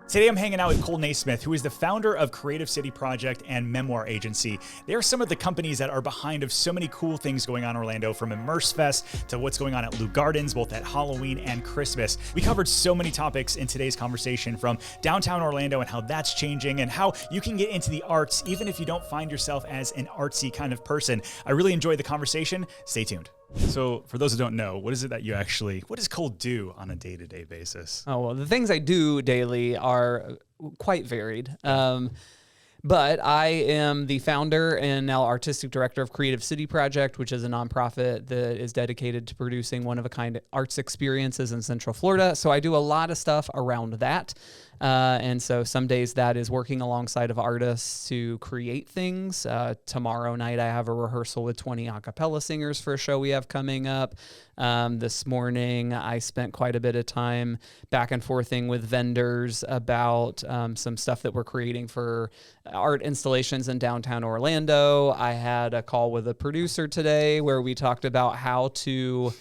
Today I'm hanging out with Cole NeSmith, who is the founder of Creative City Project and Memoir Agency. They are some of the companies that are behind of so many cool things going on in Orlando, from Immerse Fest to what's going on at Lou Gardens, both at Halloween and Christmas. We covered so many topics in today's conversation, from downtown Orlando and how that's changing, and how you can get into the arts even if you don't find yourself as an artsy kind of person. I really enjoyed the conversation. Stay tuned. So for those who don't know, what does Cole do on a day-to-day basis? Oh, well, the things I do daily are quite varied. But I am the founder and now artistic director of Creative City Project, which is a nonprofit that is dedicated to producing one-of-a-kind arts experiences in Central Florida. So I do a lot of stuff around that. And so some days that is working alongside of artists to create things. Tomorrow night I have a rehearsal with 20 a cappella singers for a show we have coming up. This morning I spent quite a bit of time back and forthing with vendors about some stuff that we're creating for art installations in downtown Orlando. I had a call with a producer today where we talked about how to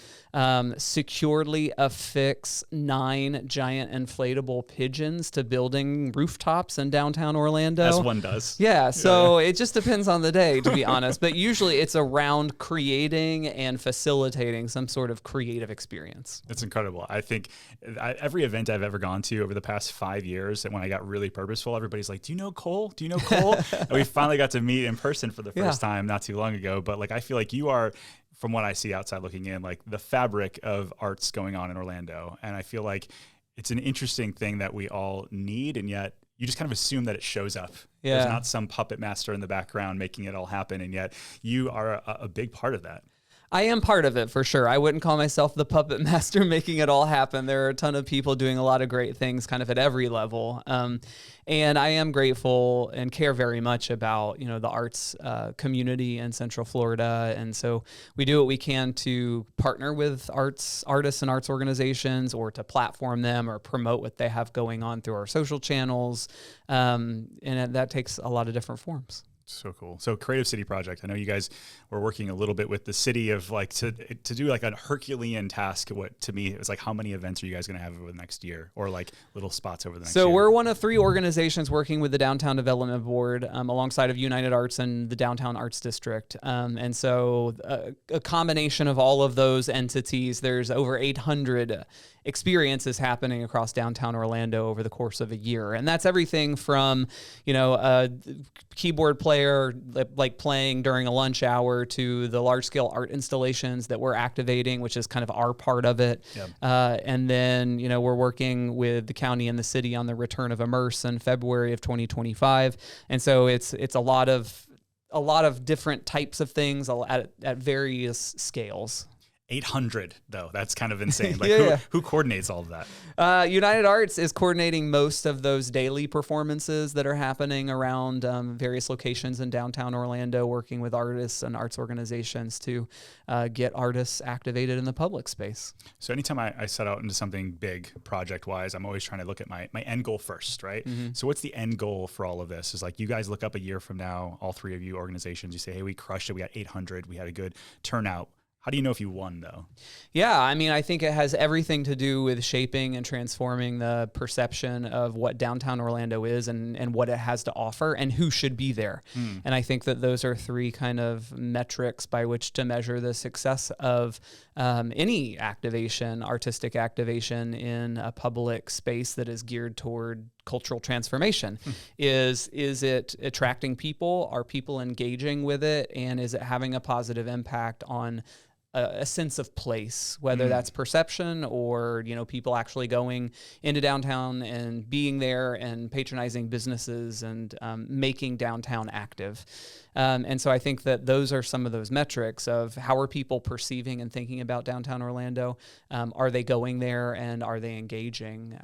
securely affix 9 giant inflatable pigeons to building rooftops in downtown Orlando. As one does. Yeah, so it just depends on the day, to be honest. But usually it's around creating and facilitating some sort of creative experience. It's incredible. I think every event I've ever gone to over the past 5 years, and when I got really purposeful, everybody's like, do you know Cole? Do you know Cole? And we finally got to meet in person for the first time not too long ago. But like, I feel like you are, from what I see outside looking in, like the fabric of arts going on in Orlando. And I feel like it's an interesting thing that we all need, and yet you just kind of assume that it shows up. Yeah. There's not some puppet master in the background making it all happen, and yet you are a big part of that. I am part of it for sure. I wouldn't call myself the puppet master making it all happen. There are a ton of people doing a lot of great things kind of at every level. And I am grateful and care very much about, the arts community in Central Florida. And so we do what we can to partner with artists and arts organizations, or to platform them or promote what they have going on through our social channels. And that takes a lot of different forms. So cool. So Creative City Project, I know you guys were working a little bit with the city of like to do like a Herculean task. What to me it was like, how many events are you guys going to have over the next year, or like little spots over the next year? So we're one of 3 organizations working with the Downtown Development Board alongside of United Arts and the Downtown Arts District. And so a combination of all of those entities, there's over 800 experiences happening across downtown Orlando over the course of a year. And that's everything from, a keyboard player like playing during a lunch hour, to the large scale art installations that we're activating, which is kind of our part of it. Yep. And then, we're working with the county and the city on the return of Immerse in February of 2025. And so it's a lot of different types of things at various scales. 800 though, that's kind of insane. Like who coordinates all of that? United Arts is coordinating most of those daily performances that are happening around various locations in downtown Orlando, working with artists and arts organizations to get artists activated in the public space. So anytime I set out into something big project wise, I'm always trying to look at my end goal first, right? Mm-hmm. So what's the end goal for all of this? Is like, you guys look up a year from now, all 3 of you organizations, you say, hey, we crushed it, we got 800, we had a good turnout. How do you know if you won, though? Yeah, I think it has everything to do with shaping and transforming the perception of what downtown Orlando is and what it has to offer and who should be there. And I think that those are 3 kind of metrics by which to measure the success of any activation, artistic activation in a public space that is geared toward cultural transformation. Is it attracting people? Are people engaging with it? And is it having a positive impact on a sense of place, whether that's perception or, people actually going into downtown and being there and patronizing businesses and making downtown active. And so I think that those are some of those metrics of how are people perceiving and thinking about downtown Orlando? Are they going there and are they engaging?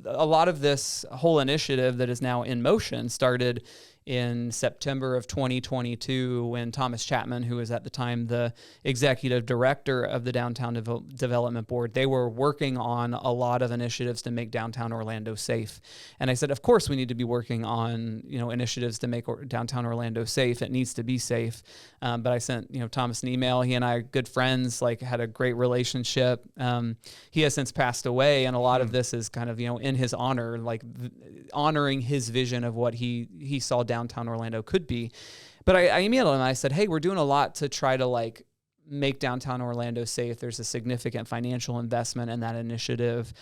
A lot of this whole initiative that is now in motion started in September of 2022 when Thomas Chapman, who was at the time the executive director of the Downtown Development Board, they were working on a lot of initiatives to make downtown Orlando safe. And I said, of course we need to be working on, initiatives to make downtown Orlando safe. It needs to be safe. But I sent, Thomas an email. He and I are good friends, had a great relationship. He has since passed away, and a lot of this is kind of, in his honor, honoring his vision of what he saw downtown Orlando could be. But I emailed him and I said, hey, we're doing a lot to try to make downtown Orlando safe. There's a significant financial investment in that initiative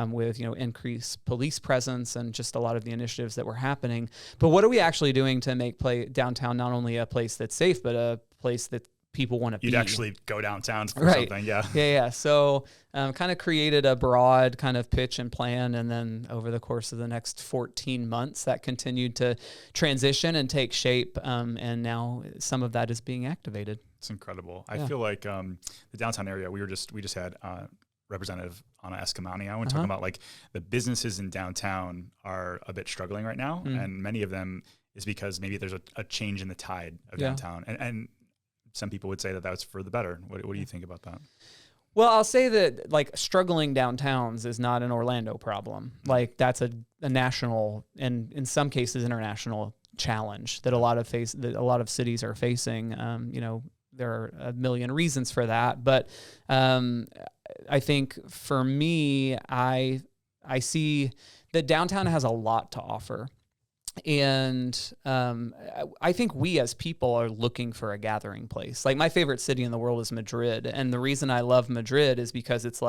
with, increased police presence and just a lot of the initiatives that were happening. But what are we actually doing to make downtown not only a place that's safe, but a place that people want to be? You'd actually go downtown for something, yeah. Yeah. So kind of created a broad kind of pitch and plan, and then over the course of the next 14 months, that continued to transition and take shape, and now some of that is being activated. It's incredible. I feel like the downtown area, we just had Representative Anna Escamani on talking about the businesses in downtown are a bit struggling right now, and many of them is because maybe there's a change in the tide of downtown, and some people would say that that's for the better. What do you think about that? Well, I'll say that struggling downtowns is not an Orlando problem. That's a national and in some cases international challenge that a lot of cities are facing. There are a million reasons for that, but I think for me, I see that downtown has a lot to offer. And I think we as people are looking for a gathering place. My favorite city in the world is Madrid. And the reason I love Madrid is because it's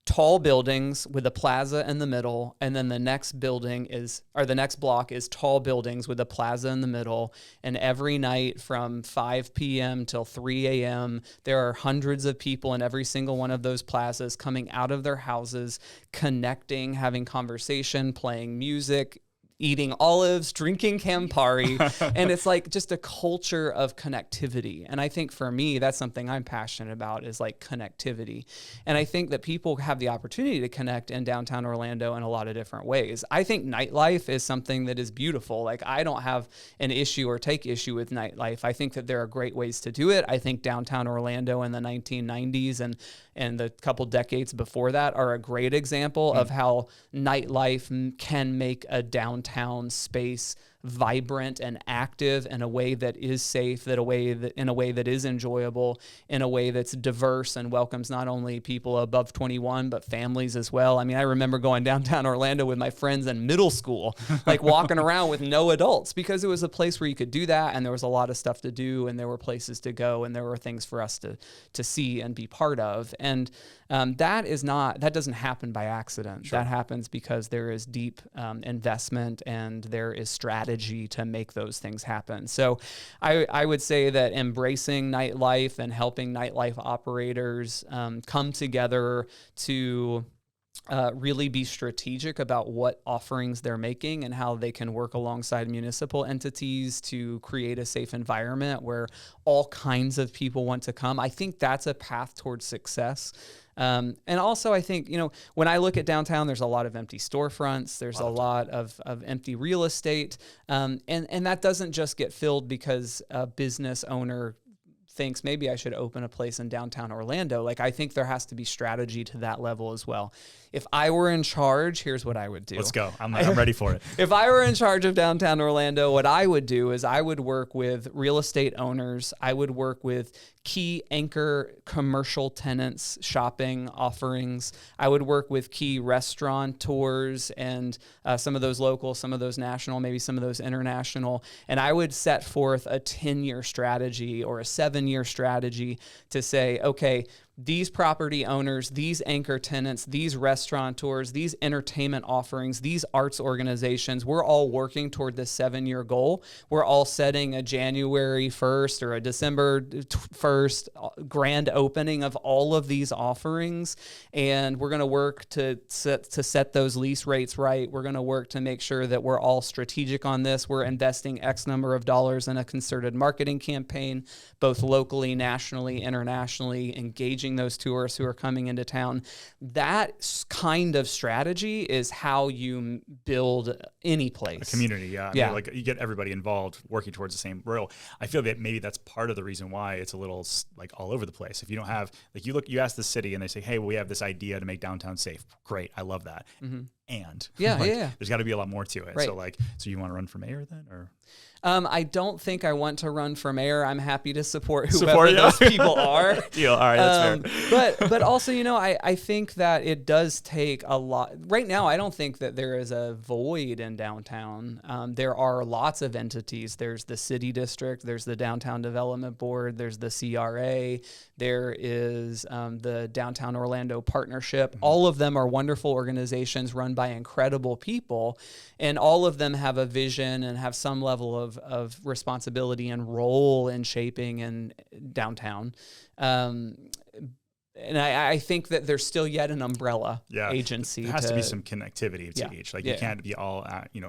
tall buildings with a plaza in the middle. And then the next block is tall buildings with a plaza in the middle. And every night from 5 p.m. till 3 a.m., there are hundreds of people in every single one of those plazas coming out of their houses, connecting, having conversation, playing music, eating olives, drinking Campari. And it's just a culture of connectivity. And I think for me, that's something I'm passionate about is connectivity. And I think that people have the opportunity to connect in downtown Orlando in a lot of different ways. I think nightlife is something that is beautiful. I don't have an issue or take issue with nightlife. I think that there are great ways to do it. I think downtown Orlando in the 1990s and the couple decades before that are a great example of how nightlife can make a downtown space vibrant and active in a way that is safe, in a way that is enjoyable, in a way that's diverse and welcomes not only people above 21 but families as well. I mean, I remember going downtown Orlando with my friends in middle school, walking around with no adults, because it was a place where you could do that, and there was a lot of stuff to do, and there were places to go, and there were things for us to see and be part of. And that doesn't happen by accident. Sure. That happens because there is deep investment and there is strategy to make those things happen. So I would say that embracing nightlife and helping nightlife operators come together to really be strategic about what offerings they're making and how they can work alongside municipal entities to create a safe environment where all kinds of people want to come. I think that's a path towards success. And also, I think, when I look at downtown, there's a lot of empty storefronts. There's a lot of empty real estate. And that doesn't just get filled because a business owner thinks maybe I should open a place in downtown Orlando. I think there has to be strategy to that level as well. If I were in charge, here's what I would do. Let's go. I'm ready for it. If I were in charge of downtown Orlando, what I would do is I would work with real estate owners. I would work with key anchor commercial tenants, shopping offerings. I would work with key restaurateurs and some of those local, some of those national, maybe some of those international. And I would set forth a 10-year strategy or a 7-year strategy to say, okay, these property owners, these anchor tenants, these restaurateurs, these entertainment offerings, these arts organizations, we're all working toward this 7-year goal. We're all setting a January 1st or a December 1st grand opening of all of these offerings. And we're going to work to set those lease rates right. We're going to work to make sure that we're all strategic on this. We're investing X number of dollars in a concerted marketing campaign, both locally, nationally, internationally, engaging engaging those tourists who are coming into town. That kind of strategy is how you build any place. A community, yeah. I Yeah. mean, like you get everybody involved working towards the same goal. I feel that maybe that's part of the reason why it's a little like all over the place. If you don't have, like you ask the city and they say, hey, well, we have this idea to make downtown safe. Great. I love that. Mm-hmm. And yeah, like, yeah. there's got to be a lot more to it. Right. So you want to run for mayor then, or? I don't think I want to run for mayor. I'm happy to support whoever those people are. Deal. All right, that's fair. But also, I think that it does take a lot. Right now, I don't think that there is a void in downtown. There are lots of entities. There's the city district. There's the Downtown Development Board. There's the CRA. There is the Downtown Orlando Partnership. Mm-hmm. All of them are wonderful organizations run by incredible people, and all of them have a vision and have some level of responsibility and role in shaping in downtown. And I think that there's still yet an umbrella agency. There has to be some connectivity to each. Like you Yeah. can't be all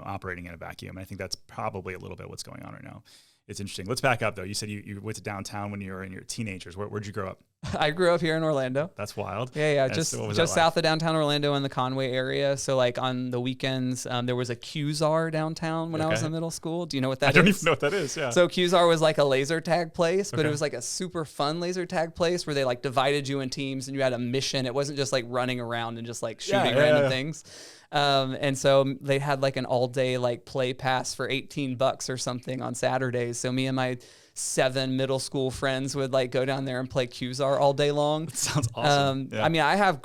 operating in a vacuum. And I think that's probably a little bit what's going on right now. It's interesting. Let's back up though. You said you went to downtown when you were in your teenagers. Where'd you grow up? I grew up here in Orlando. That's wild. Yeah. Just south of downtown Orlando in the Conway area. So like on the weekends, there was a Q-Zar downtown when I was in middle school. Do you know what that is? I don't even know what that is. Yeah. So Q-Zar was like a laser tag place, but it was like a super fun laser tag place where they like divided you in teams and you had a mission. It wasn't just like running around and just like shooting random things. And so they had like an all day like play pass for $18 or something on Saturdays. So me and my 7 middle school friends would like go down there and play Q-Zar all day long. That sounds awesome. I mean, I have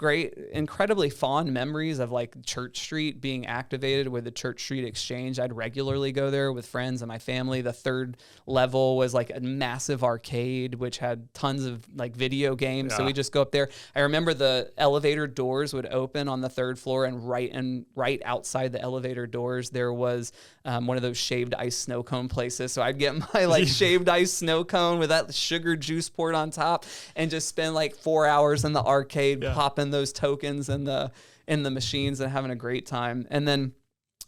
incredibly fond memories of like Church Street being activated with the Church Street Exchange. I'd regularly go there with friends and my family. The third level was like a massive arcade, which had tons of like video games. Yeah. So we just go up there. I remember the elevator doors would open on the 3rd floor, and right outside the elevator doors, there was one of those shaved ice snow cone places. So I'd get my like shaved ice snow cone with that sugar juice poured on top and just spend like 4 hours in the arcade popping those tokens in the machines and having a great time. And then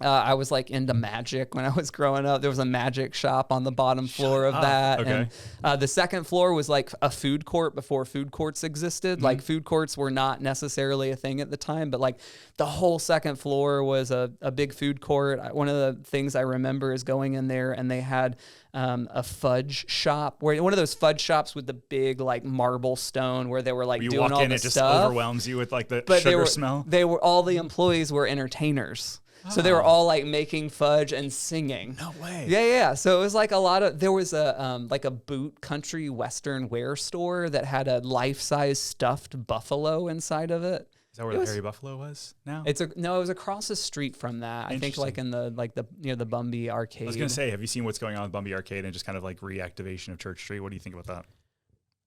I was like into magic when I was growing up. There was a magic shop on the bottom floor of that. Okay. And the 2nd floor was like a food court before food courts existed. Mm-hmm. Like food courts were not necessarily a thing at the time, but like the whole 2nd floor was a big food court. One of the things I remember is going in there and they had a fudge shop, where one of those fudge shops with the big like marble stone where they were like doing all the stuff. It just overwhelms you with like the sugar smell. All the employees were entertainers. So they were all like making fudge and singing. No way. Yeah. So it was like there was a like a boot country western wear store that had a life-size stuffed buffalo inside of it. Is that where the Hairy Buffalo was now? It was across the street from that. I think like in the the Bumby Arcade. I was gonna say, have you seen what's going on with Bumby Arcade and just kind of like reactivation of Church Street? What do you think about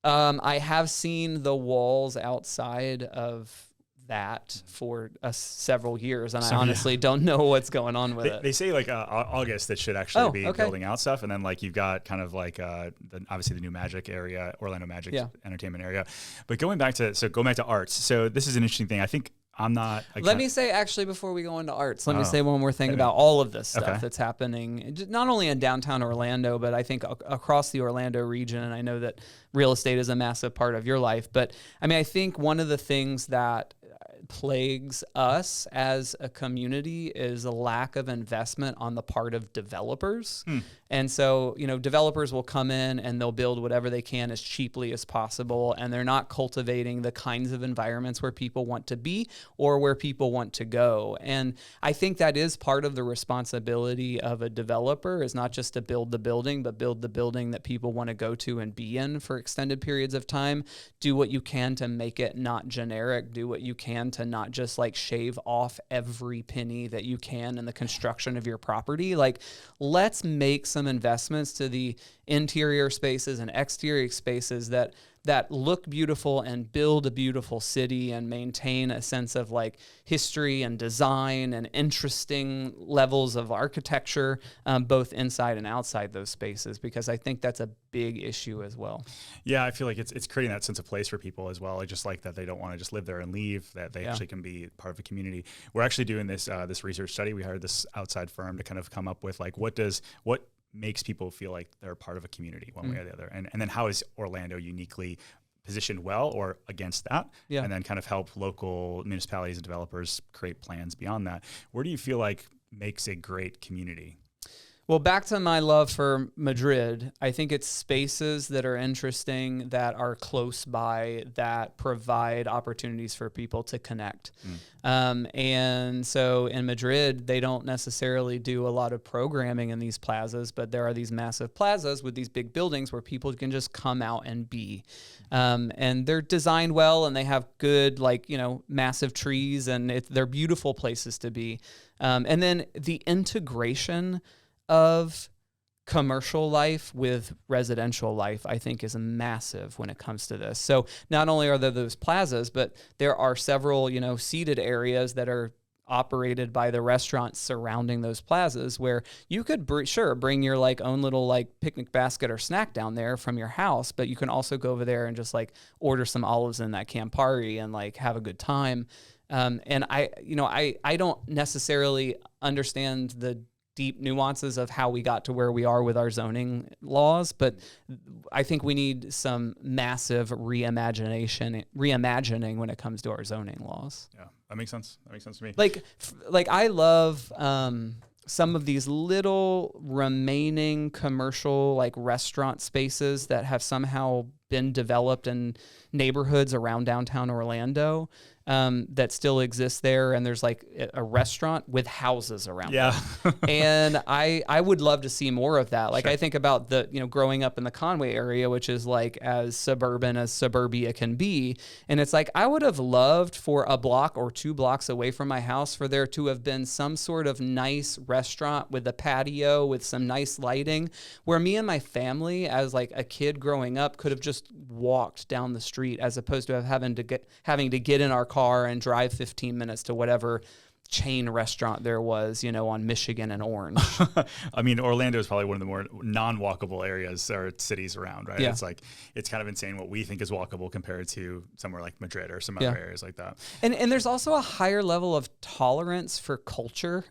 that? I have seen the walls outside of that for several years, and I honestly don't know what's going on with it. They say like August that should actually be building out stuff, and then like you've got kind of like obviously the new Magic area, Orlando Magic entertainment area. But going back to arts, so this is an interesting thing. I think I'm not. Let me say, actually, before we go into arts, let me say one more thing about all of this stuff that's happening, not only in downtown Orlando, but I think across the Orlando region. And I know that real estate is a massive part of your life. But I mean, I think one of the things that plagues us as a community is a lack of investment on the part of developers. And so, developers will come in and they'll build whatever they can as cheaply as possible. And they're not cultivating the kinds of environments where people want to be or where people want to go. And I think that is part of the responsibility of a developer, is not just to build the building, but build the building that people want to go to and be in for extended periods of time. Do what you can to make it not generic. Do what you can to not just like shave off every penny that you can in the construction of your property. Like, let's make some investments to the interior spaces and exterior spaces that look beautiful and build a beautiful city and maintain a sense of like history and design and interesting levels of architecture, both inside and outside those spaces, because I think that's a big issue as well. Yeah, I feel like it's creating that sense of place for people as well. I just like that they don't want to just live there and leave, that they actually can be part of a community. We're actually doing this research study. We hired this outside firm to kind of come up with like what makes people feel like they're part of a community one way or the other, and then how is Orlando uniquely positioned well or against that, Yeah. and then kind of help local municipalities and developers create plans beyond that. Where do you feel like makes a great community? Well, back to my love for Madrid, I think it's spaces that are interesting, that are close by, that provide opportunities for people to connect. And so in Madrid, they don't necessarily do a lot of programming in these plazas, but there are these massive plazas with these big buildings where people can just come out and be. And they're designed well, and they have good, massive trees, and they're beautiful places to be. And then the integration of commercial life with residential life, I think, is massive when it comes to this. So not only are there those plazas, but there are several, seated areas that are operated by the restaurants surrounding those plazas, where you could bring your own little picnic basket or snack down there from your house, but you can also go over there and just order some olives in that Campari and have a good time. And I don't necessarily understand the deep nuances of how we got to where we are with our zoning laws, but I think we need some massive reimagining when it comes to our zoning laws. Yeah, that makes sense. That makes sense to me. I love some of these little remaining commercial restaurant spaces that have somehow been developed in neighborhoods around downtown Orlando, that still exists there, and there's a restaurant with houses around it. And I would love to see more of that. I think about growing up in the Conway area, which is as suburban as suburbia can be, and it's I would have loved for a block or 2 blocks away from my house for there to have been some sort of nice restaurant with a patio with some nice lighting, where me and my family as a kid growing up could have just walked down the street, as opposed to having to get in our car and drive 15 minutes to whatever chain restaurant there was, on Michigan and Orange. I mean, Orlando is probably one of the more non-walkable areas or cities around, right? Yeah. It's kind of insane what we think is walkable compared to somewhere like Madrid or some other areas like that. And there's also a higher level of tolerance for culture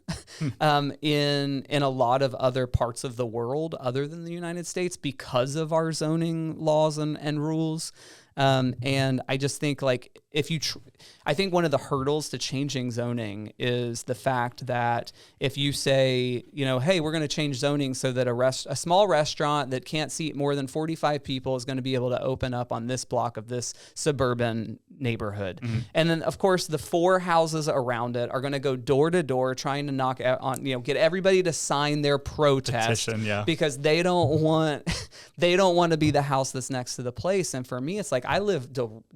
in a lot of other parts of the world other than the United States, because of our zoning laws and rules. And I just think I think one of the hurdles to changing zoning is the fact that if you say, hey, we're going to change zoning so that a small restaurant that can't seat more than 45 people is going to be able to open up on this block of this suburban neighborhood. Mm-hmm. And then of course the 4 houses around it are going to go door to door trying to knock out on, get everybody to sign their protest because they don't want to be the house that's next to the place. And for me, it's I live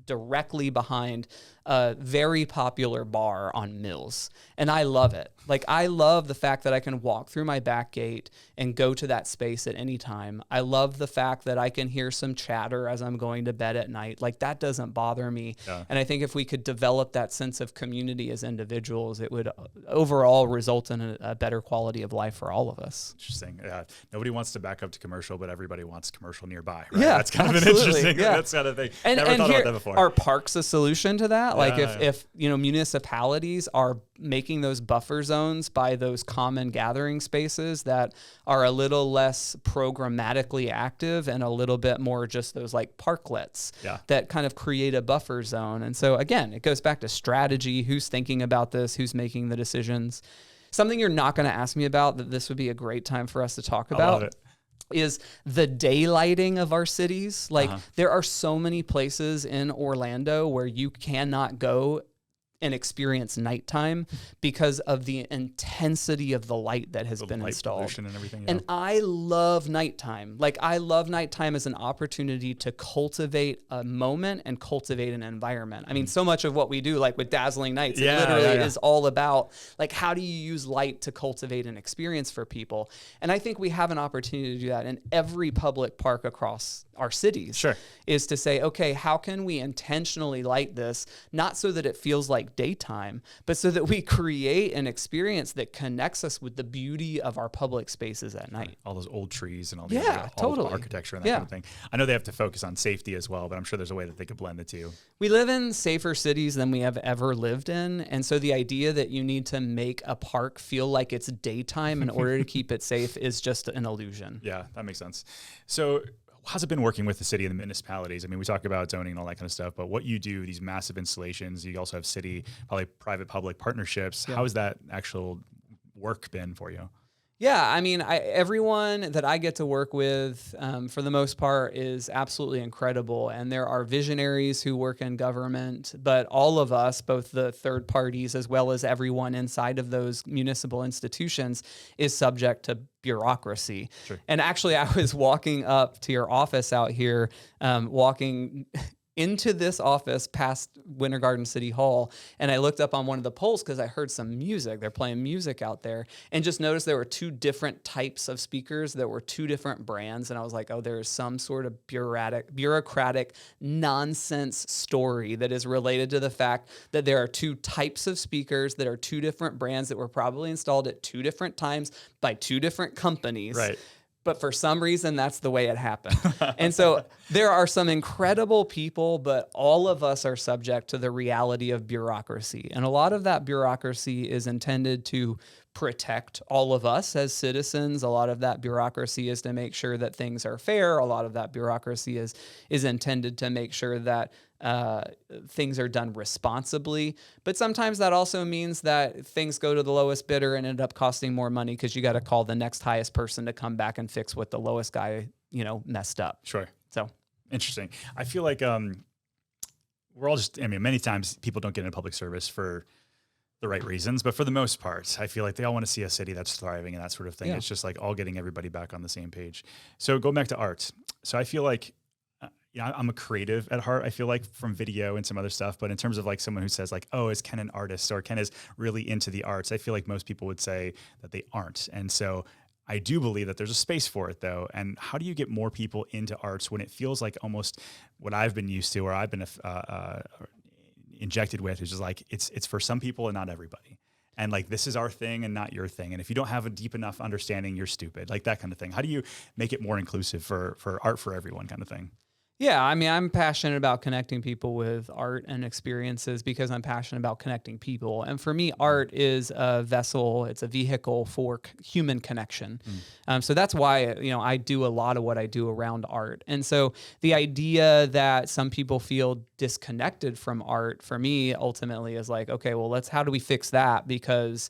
directly behind a very popular bar on Mills, and I love it. I love the fact that I can walk through my back gate and go to that space at any time. I love the fact that I can hear some chatter as I'm going to bed at night. That doesn't bother me. Yeah. And I think if we could develop that sense of community as individuals, it would overall result in a better quality of life for all of us. Interesting. Yeah. Nobody wants to back up to commercial, but everybody wants commercial nearby. Right? Yeah, that's kind of an interesting. Yeah. That's kind of thing. Never thought about that before. Are parks a solution to that? If municipalities are making those buffer zones by those common gathering spaces that are a little less programmatically active and a little bit more just those parklets that kind of create a buffer zone. And so again, it goes back to strategy. Who's thinking about this? Who's making the decisions? Something you're not going to ask me about that this would be a great time for us to talk about. I love it. Is the daylighting of our cities. There are so many places in Orlando where you cannot go and experience nighttime because of the intensity of the light that has been installed. Pollution and everything. And I love nighttime. I love nighttime as an opportunity to cultivate a moment and cultivate an environment. I mean, so much of what we do, with Dazzling Nights, it literally is all about how do you use light to cultivate an experience for people? And I think we have an opportunity to do that in every public park across our cities. Sure. Is to say, okay, how can we intentionally light this, not so that it feels like daytime, but so that we create an experience that connects us with the beauty of our public spaces at night. All those old trees and all the architecture and that kind of thing. I know they have to focus on safety as well, but I'm sure there's a way that they could blend the two. We live in safer cities than we have ever lived in. And so the idea that you need to make a park feel like it's daytime in order to keep it safe is just an illusion. Yeah, that makes sense. So how's it been working with the city and the municipalities? I mean, we talk about zoning and all that kind of stuff, but what you do, these massive installations, you also have city, probably private public partnerships. Yeah. How has that actual work been for you? Yeah, I mean, everyone that I get to work with, for the most part, is absolutely incredible. And there are visionaries who work in government, but all of us, both the third parties as well as everyone inside of those municipal institutions, is subject to bureaucracy. Sure. And actually, I was walking up to your office out here, walking into this office past Winter Garden City Hall, and I looked up on one of the poles because I heard some music. They're playing music out there, and just noticed there were two different types of speakers that were two different brands, and I was like, oh, there is some sort of bureaucratic nonsense story that is related to the fact that there are two types of speakers that are two different brands that were probably installed at two different times by two different companies. Right. But for some reason, that's the way it happened. And so there are some incredible people, but all of us are subject to the reality of bureaucracy. And a lot of that bureaucracy is intended to protect all of us as citizens. A lot of that bureaucracy is to make sure that things are fair. A lot of that bureaucracy is intended to make sure that things are done responsibly. But sometimes that also means that things go to the lowest bidder and end up costing more money because you got to call the next highest person to come back and fix what the lowest guy, messed up. Sure. So interesting. I feel like we're all many times people don't get into public service for the right reasons, but for the most part, I feel like they all want to see a city that's thriving and that sort of thing. Yeah. It's just like all getting everybody back on the same page. So going back to art. So I feel like, I'm a creative at heart, I feel like, from video and some other stuff. But in terms of like someone who says like, oh, is Ken an artist or Ken is really into the arts? I feel like most people would say that they aren't. And so I do believe that there's a space for it though. And how do you get more people into arts when it feels like almost what I've been used to or I've been injected with is just like, it's for some people and not everybody. And like, this is our thing and not your thing. And if you don't have a deep enough understanding, you're stupid, like that kind of thing. How do you make it more inclusive for art for everyone kind of thing? Yeah, I mean, I'm passionate about connecting people with art and experiences because I'm passionate about connecting people. And for me, art is a vessel, it's a vehicle for human connection. So that's why, I do a lot of what I do around art. And so the idea that some people feel disconnected from art, for me, ultimately is like, okay, well, how do we fix that? Because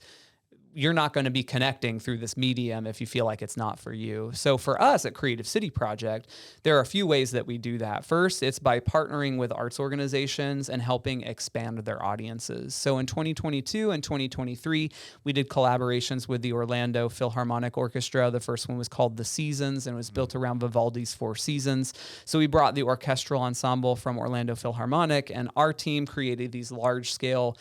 you're not going to be connecting through this medium if you feel like it's not for you. So for us at Creative City Project, there are a few ways that we do that. First, it's by partnering with arts organizations and helping expand their audiences. So in 2022 and 2023, we did collaborations with the Orlando Philharmonic Orchestra. The first one was called The Seasons and was built around Vivaldi's Four Seasons. So we brought the orchestral ensemble from Orlando Philharmonic, and our team created these large-scale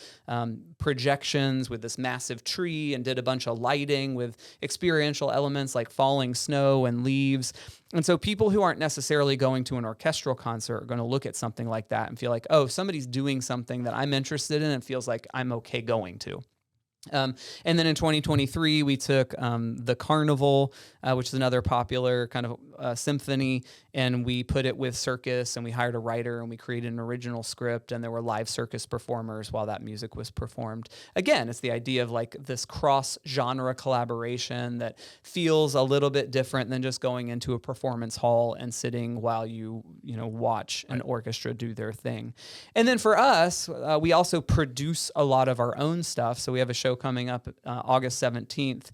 projections with this massive tree and did a bunch of lighting with experiential elements like falling snow and leaves. And so people who aren't necessarily going to an orchestral concert are going to look at something like that and feel like, oh, somebody's doing something that I'm interested in and feels like I'm okay going to. And then in 2023, we took the Carnival, which is another popular kind of symphony, and we put it with circus, and we hired a writer, and we created an original script, and there were live circus performers while that music was performed. Again, it's the idea of like this cross-genre collaboration that feels a little bit different than just going into a performance hall and sitting while you watch an orchestra do their thing. And then for us, we also produce a lot of our own stuff. So we have a show coming up August 17th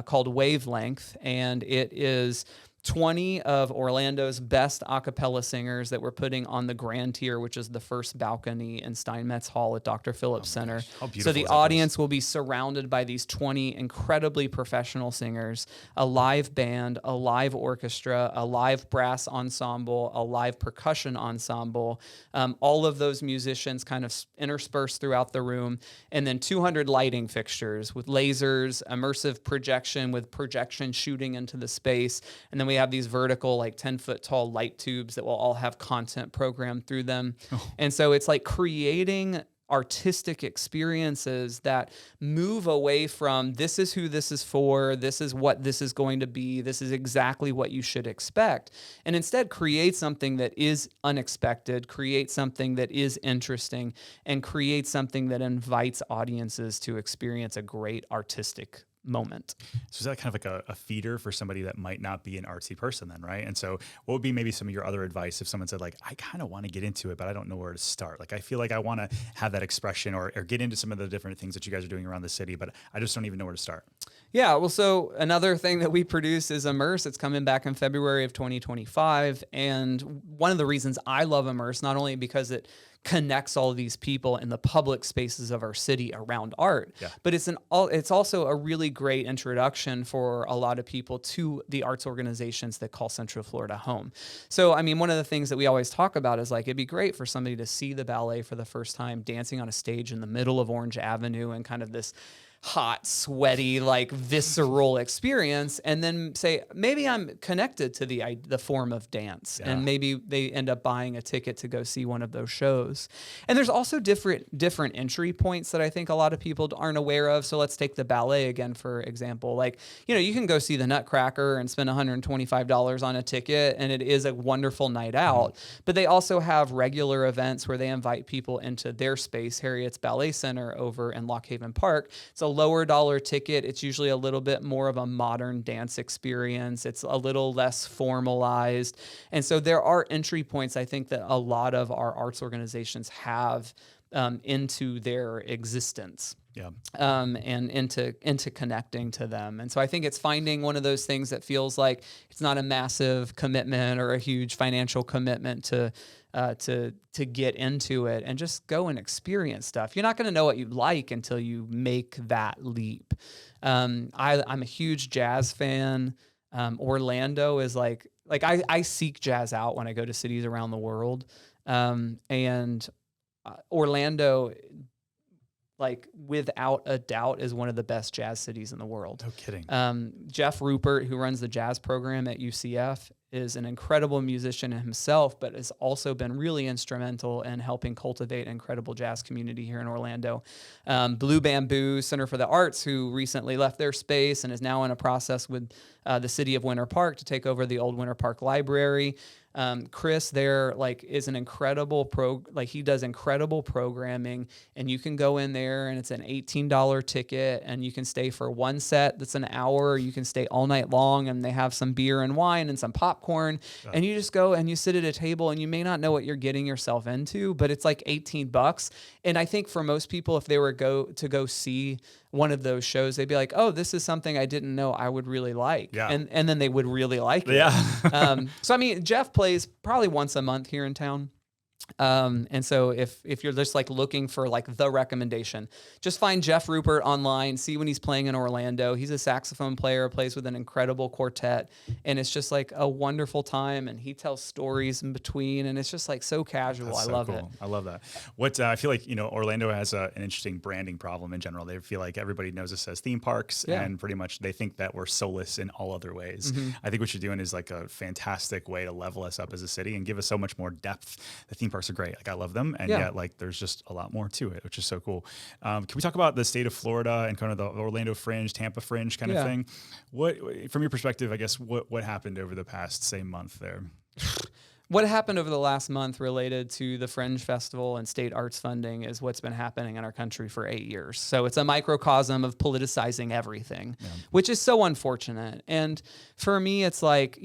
called Wavelength, and it is 20 of Orlando's best a cappella singers that we're putting on the grand tier, which is the first balcony in Steinmetz Hall at Dr. Phillips Center. So the audience will be surrounded by these 20 incredibly professional singers, a live band, a live orchestra, a live brass ensemble, a live percussion ensemble, all of those musicians kind of interspersed throughout the room, and then 200 lighting fixtures with lasers, immersive projection with projection shooting into the space, and then we have these vertical, like 10-foot tall light tubes that will all have content programmed through them. And so it's like creating artistic experiences that move away from this is who this is for, this is what this is going to be, this is exactly what you should expect, and instead create something that is unexpected, create something that is interesting, and create something that invites audiences to experience a great artistic moment. So is that kind of like a feeder for somebody that might not be an artsy person then, right? And so what would be maybe some of your other advice if someone said like, I kind of want to get into it, but I don't know where to start. Like, I feel like I want to have that expression or get into some of the different things that you guys are doing around the city, but I just don't even know where to start. Yeah, well, so another thing that we produce is Immerse. It's coming back in February of 2025. And one of the reasons I love Immerse, not only because it connects all of these people in the public spaces of our city around art, but it's also a really great introduction for a lot of people to the arts organizations that call Central Florida home. So, I mean, one of the things that we always talk about is like, it'd be great for somebody to see the ballet for the first time dancing on a stage in the middle of Orange Avenue and kind of this hot, sweaty, like visceral experience, and then say, maybe I'm connected to the form of dance, and maybe they end up buying a ticket to go see one of those shows. And there's also different entry points that I think a lot of people aren't aware of. So let's take the ballet again, for example. Like, you know, you can go see the Nutcracker and spend $125 on a ticket, and it is a wonderful night out. But they also have regular events where they invite people into their space, Harriet's Ballet Center over in Lock Haven Park. It's a lower dollar ticket. It's usually a little bit more of a modern dance experience. It's a little less formalized. And so there are entry points, I think, that a lot of our arts organizations have into their existence. And into connecting to them. And so I think it's finding one of those things that feels like it's not a massive commitment or a huge financial commitment to get into it, and just go and experience stuff. You're not going to know what you like until you make that leap. I'm a huge jazz fan. Orlando is like I seek jazz out when I go to cities around the world. And Orlando, like without a doubt, is one of the best jazz cities in the world. No kidding. Jeff Rupert, who runs the jazz program at UCF, is an incredible musician himself, but has also been really instrumental in helping cultivate an incredible jazz community here in Orlando. Blue Bamboo Center for the Arts, who recently left their space and is now in a process with the city of Winter Park to take over the old Winter Park Library. Chris there is an incredible he does incredible programming, and you can go in there and it's an $18 ticket, and you can stay for one set that's an hour. You can stay all night long, and they have some beer and wine and some popcorn, and you just go and you sit at a table, and you may not know what you're getting yourself into, but it's like $18. And I think for most people, if they were to go see one of those shows, they'd be like, oh, this is something I didn't know I would really like. And then they would really like it. So, I mean, Jeff plays probably once a month here in town. And so if you're just like looking for like the recommendation, just find Jeff Rupert online, see when he's playing in Orlando. He's a saxophone player, plays with an incredible quartet, and it's just like a wonderful time. And he tells stories in between, and it's just like so casual. I love it. I love that. I feel like, Orlando has an interesting branding problem in general. They feel like everybody knows us as theme parks, and pretty much they think that we're soulless in all other ways. I think what you're doing is like a fantastic way to level us up as a city and give us so much more depth. The theme parks are great. Like, I love them. And yet like there's just a lot more to it, which is so cool. Can we talk about the state of Florida and kind of the Orlando fringe, Tampa fringe kind of thing? What, from your perspective, I guess, what happened over the past, say, month there? What happened over the last month related to the Fringe Festival and state arts funding is what's been happening in our country for 8 years. So it's a microcosm of politicizing everything, which is so unfortunate. And for me, it's like,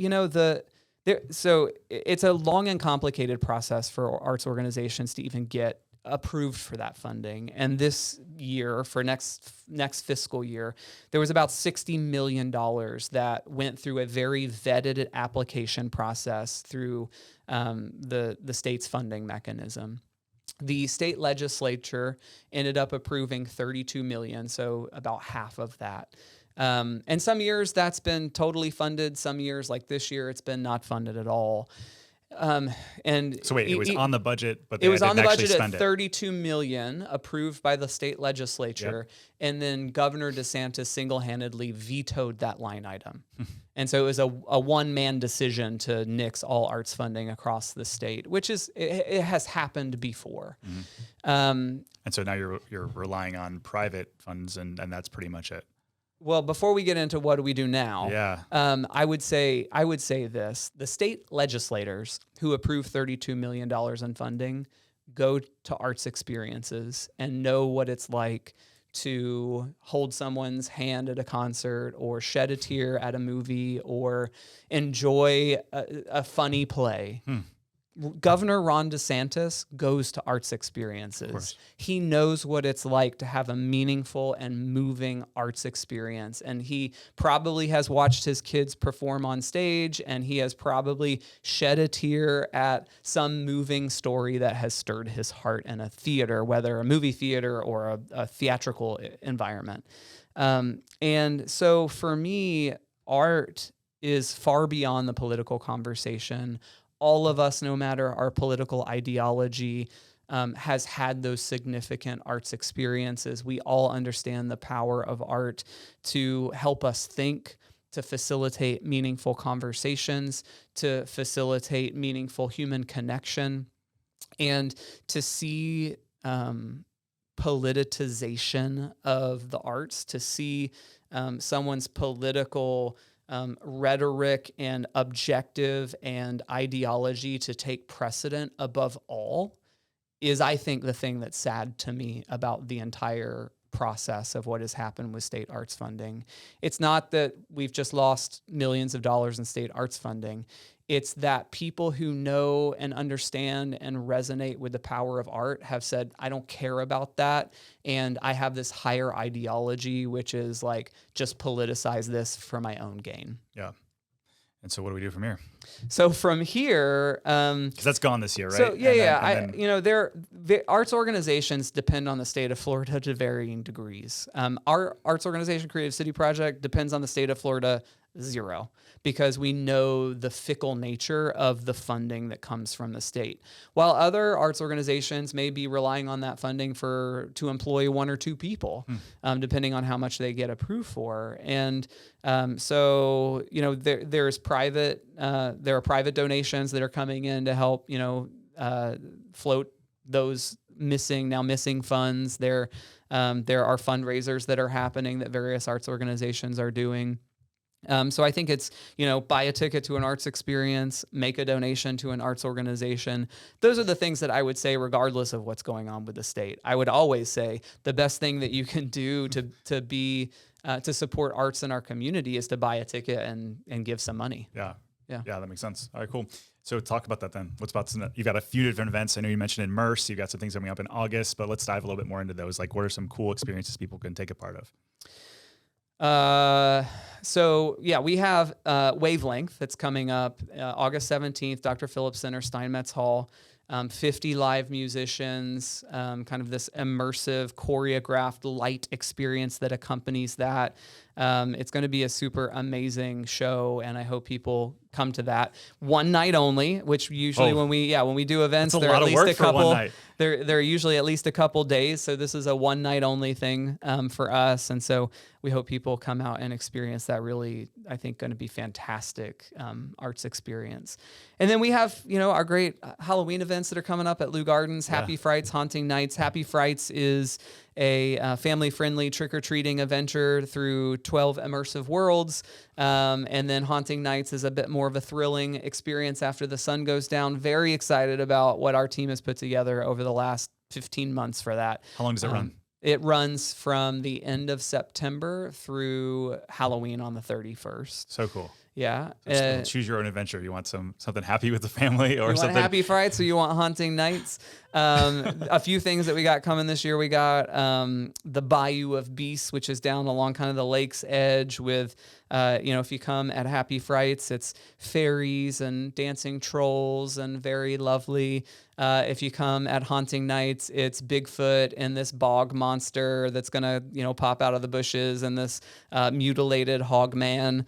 so it's a long and complicated process for arts organizations to even get approved for that funding. And this year, for next fiscal year, there was about $60 million that went through a very vetted application process through the state's funding mechanism. The state legislature ended up approving $32 million, so about half of that. And some years that's been totally funded. Some years, like this year, it's been not funded at all. And so wait, it was on the budget, but it was on the budget at $32 million, approved by the state legislature, and then Governor DeSantis single-handedly vetoed that line item. And so it was a one-man decision to nix all arts funding across the state, which is it has happened before. And so now you're relying on private funds, and that's pretty much it. Well, before we get into what do we do now, I would say this: the state legislators who approve $32 million in funding go to arts experiences and know what it's like to hold someone's hand at a concert or shed a tear at a movie or enjoy a funny play. Governor Ron DeSantis goes to arts experiences. He knows what it's like to have a meaningful and moving arts experience. And he probably has watched his kids perform on stage, and he has probably shed a tear at some moving story that has stirred his heart in a theater, whether a movie theater or a theatrical environment. And so for me, art is far beyond the political conversation. All of us, no matter our political ideology, has had those significant arts experiences. We all understand the power of art to help us think, to facilitate meaningful conversations, to facilitate meaningful human connection, and to see politicization of the arts, to see someone's political rhetoric and objective and ideology to take precedent above all is, I think, the thing that's sad to me about the entire process of what has happened with state arts funding. It's not that we've just lost millions of dollars in state arts funding. It's that people who know and understand and resonate with the power of art have said, I don't care about that. And I have this higher ideology, which is like, just politicize this for my own gain. Yeah. And so what do we do from here? So from here, because that's gone this year, right? So the arts organizations depend on the state of Florida to varying degrees. Our arts organization, Creative City Project, depends on the state of Florida 0, because we know the fickle nature of the funding that comes from the state. While other arts organizations may be relying on that funding to employ 1 or 2 people, depending on how much they get approved for. And so there are private donations that are coming in to help float those missing funds. There are fundraisers that are happening that various arts organizations are doing. So I think it's, buy a ticket to an arts experience, make a donation to an arts organization. Those are the things that I would say, regardless of what's going on with the state. I would always say the best thing that you can do to support arts in our community is to buy a ticket and give some money. Yeah, that makes sense. All right, cool. So talk about that then. What's about you've got a few different events. I know you mentioned Immerse. You've got some things coming up in August, but let's dive a little bit more into those. Like, what are some cool experiences people can take a part of? We have Wavelength that's coming up August 17th, Dr. Phillips Center, Steinmetz Hall. 50 live musicians, kind of this immersive, choreographed light experience that accompanies that. It's going to be a super amazing show, and I hope people come to that. One night only, which usually when we do events, they're at least a couple. They're usually at least a couple days. So this is a one night only thing for us, and so we hope people come out and experience that. Really, I think, going to be fantastic arts experience. And then we have our great Halloween events that are coming up at Lou Gardens. Happy Frights, Haunting Nights. Happy Frights is a family-friendly trick-or-treating adventure through 12 immersive worlds. And then Haunting Nights is a bit more of a thrilling experience after the sun goes down. Very excited about what our team has put together over the last 15 months for that. How long does it run? It runs from the end of September through Halloween on the 31st. So cool. Yeah. So choose your own adventure. You want something happy with the family, or something? Happy Frights, or you want Haunting Nights? A few things that we got coming this year. We got the Bayou of Beasts, which is down along kind of the lake's edge with, if you come at Happy Frights, it's fairies and dancing trolls and very lovely. If you come at Haunting Nights, it's Bigfoot and this bog monster that's going to, pop out of the bushes, and this mutilated hog man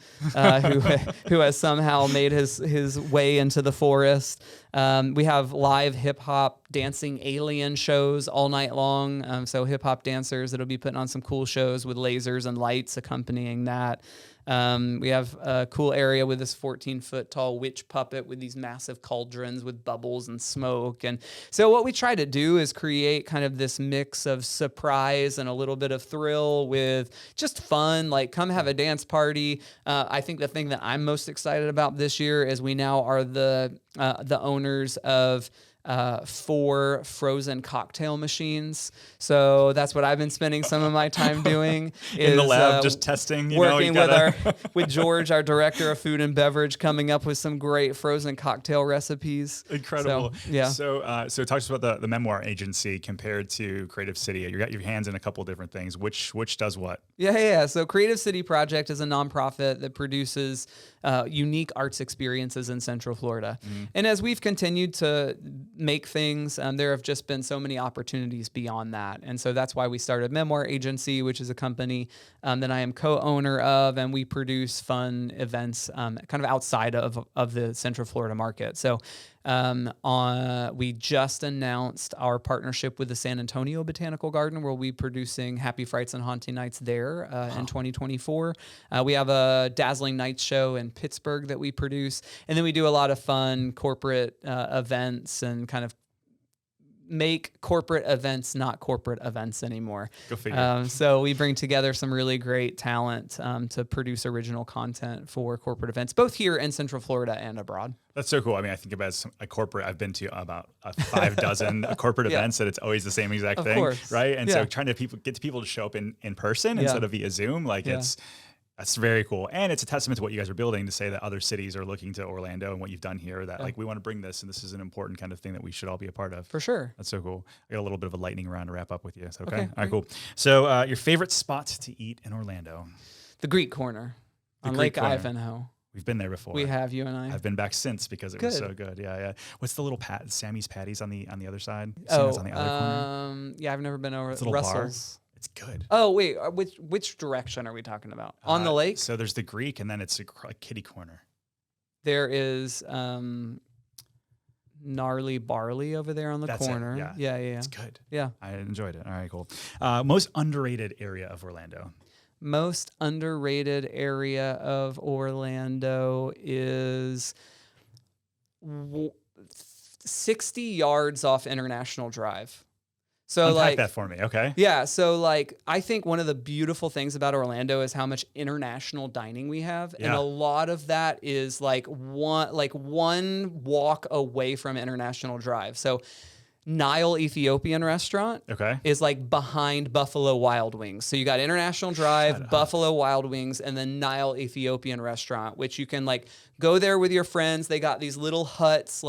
who has somehow made his way into the forest. We have live hip hop dancing alien shows all night long. So hip hop dancers that'll be putting on some cool shows with lasers and lights accompanying that. We have a cool area with this 14-foot tall witch puppet with these massive cauldrons with bubbles and smoke. And so what we try to do is create kind of this mix of surprise and a little bit of thrill with just fun, like come have a dance party. I think the thing that I'm most excited about this year is we now are the owners of 4 frozen cocktail machines. So that's what I've been spending some of my time doing. In the lab, just testing, working with George, our director of food and beverage, coming up with some great frozen cocktail recipes. Incredible. So, yeah. So talk to us about the Memoir Agency compared to Creative City. You got your hands in a couple different things. Which does what? Yeah. So Creative City Project is a nonprofit that produces unique arts experiences in Central Florida. And as we've continued to make things, there have just been so many opportunities beyond that. And so that's why we started Memoir Agency, which is a company that I am co-owner of, and we produce fun events kind of outside of the Central Florida market. So we just announced our partnership with the San Antonio Botanical Garden, where we'll be producing Happy Frights and Haunting Nights there in 2024. We have a Dazzling Nights show in Pittsburgh that we produce, and then we do a lot of fun corporate events and kind of make corporate events not corporate events anymore. Go figure. So we bring together some really great talent to produce original content for corporate events, both here in Central Florida and abroad. That's so cool. I mean, I think about a corporate, I've been to about 5 dozen corporate events, and it's always the same exact thing, course. right? And so trying to get people to show up in person instead of via Zoom, that's very cool. And it's a testament to what you guys are building, to say that other cities are looking to Orlando and what you've done here, that like, we want to bring this, and this is an important kind of thing that we should all be a part of. For sure. That's so cool. I got a little bit of a lightning round to wrap up with you. Is that okay? All right, cool. So your favorite spot to eat in Orlando? The Greek Corner on Lake Ivanhoe. We've been there before. We have, you and I. I've been back since because it was so good. Yeah. What's the little Sammy's Patties on the other side? Oh, on the other corner? Yeah, I've never been over it's a little Russell's. Bar. It's good. Oh wait, which direction are we talking about? On the lake? So there's the Greek, and then it's a kiddie corner. There is Gnarly Barley over there on the corner. Yeah. It's good. Yeah. I enjoyed it. All right, cool. Most underrated area of Orlando? Most underrated area of Orlando is 60 yards off International Drive. So unpack that for me, okay? Yeah, so I think one of the beautiful things about Orlando is how much international dining we have, and a lot of that is one walk away from International Drive. So Nile Ethiopian restaurant is behind Buffalo Wild Wings. So you got International Drive, Buffalo Wild Wings, and then Nile Ethiopian restaurant, which you can go there with your friends. They got these little huts,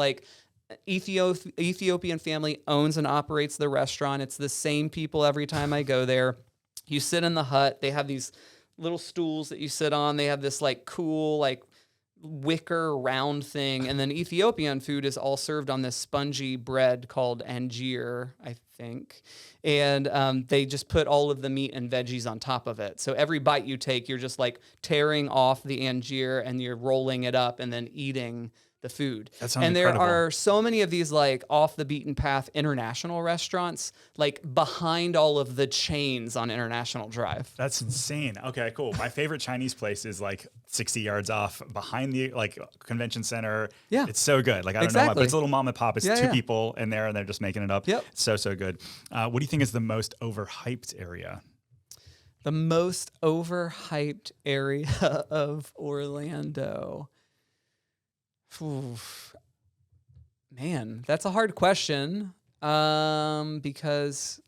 Ethiopian family owns and operates the restaurant. It's the same people every time I go there. You sit in the hut. They have these little stools that you sit on. They have this cool wicker round thing. And then Ethiopian food is all served on this spongy bread called anjir, I think. And they just put all of the meat and veggies on top of it. So every bite you take, you're just tearing off the anjir and you're rolling it up and then eating the food. That sounds and there incredible. are so many of these off the beaten path international restaurants behind all of the chains on International Drive. That's insane. Okay, cool. My favorite Chinese place is 60 yards off behind the convention center. Yeah. It's so good. I don't know why, but it's a little mom and pop. It's 2 people in there and they're just making it up. Yep. So good. What do you think is the most overhyped area? The most overhyped area of Orlando. Oof. Man, that's a hard question because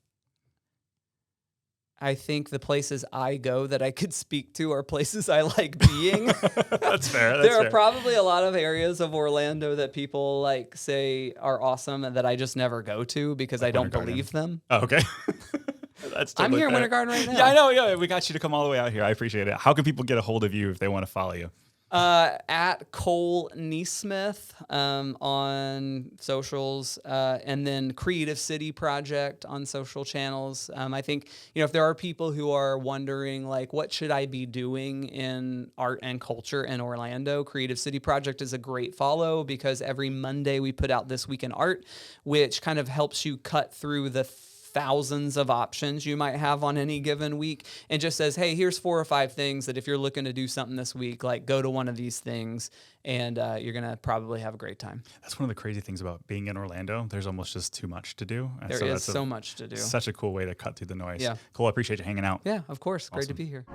I think the places I go that I could speak to are places I like being. That's fair. There are probably a lot of areas of Orlando that people say are awesome and that I just never go to because I don't believe them. Oh, okay. That's totally I'm here in fair. Winter Garden right now. Yeah, I know. Yeah, we got you to come all the way out here. I appreciate it. How can people get a hold of you if they want to follow you? At Cole NeSmith on socials, and then Creative City Project on social channels. I think if there are people who are wondering what should I be doing in art and culture in Orlando, Creative City Project is a great follow because every Monday we put out This Week in Art, which kind of helps you cut through the thousands of options you might have on any given week and just says, hey, here's 4 or 5 things that if you're looking to do something this week, go to one of these things and you're going to probably have a great time. That's one of the crazy things about being in Orlando. There's almost just too much to do. And there is so much to do. Such a cool way to cut through the noise. Yeah. Cool. I appreciate you hanging out. Yeah, of course. Awesome. Great to be here.